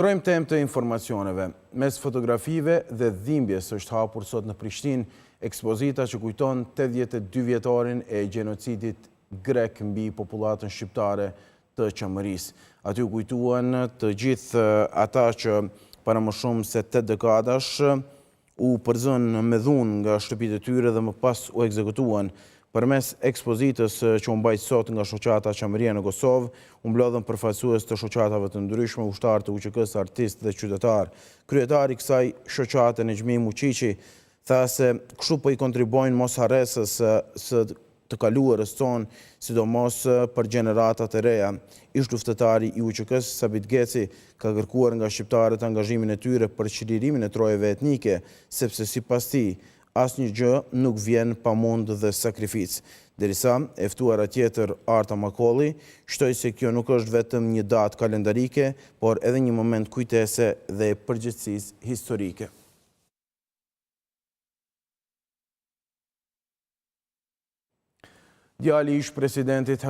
Trojmë temë të informacioneve. Mes fotografive dhe dhimbjes është hapur sot në Prishtinë ekspozita që kujton 82 vjetorin e gjenocidit grek mbi popullatën shqiptare të Qamërisë. Aty u kujtuan të gjithë ata që para më shumë se 8 dekadash u përzën me dhunë nga shtëpitë e tyre dhe më pas u ekzekutuan. Përmes ekspozitës që u mbajt sot nga shoqata Qamëria në Kosovë, u mblodhën përfaqësues të shoqatave të ndryshme, ushtarë të UÇK-s, artistë dhe qytetarë. Kryetari i kësaj shoqate Nexhmi Muqiqi tha se kështu po i kontribuojnë mosharresës së të kaluarës tonë, sidomos për gjeneratat e reja. Ish luftëtari i UÇK-s Sabit Geci ka kërkuar nga shqiptarët angazhimin e tyre për çlirimin e trojeve etnike, sepse sipas tij asnjë gjë nuk vjen pa mund dhe sakrificë. Derisa e ftuara tjetër Arta Makolli shtoi se kjo nuk është vetëm një datë kalendarike, por edhe një moment kujtese dhe përgjegjësisë historike. Djali ish presidentit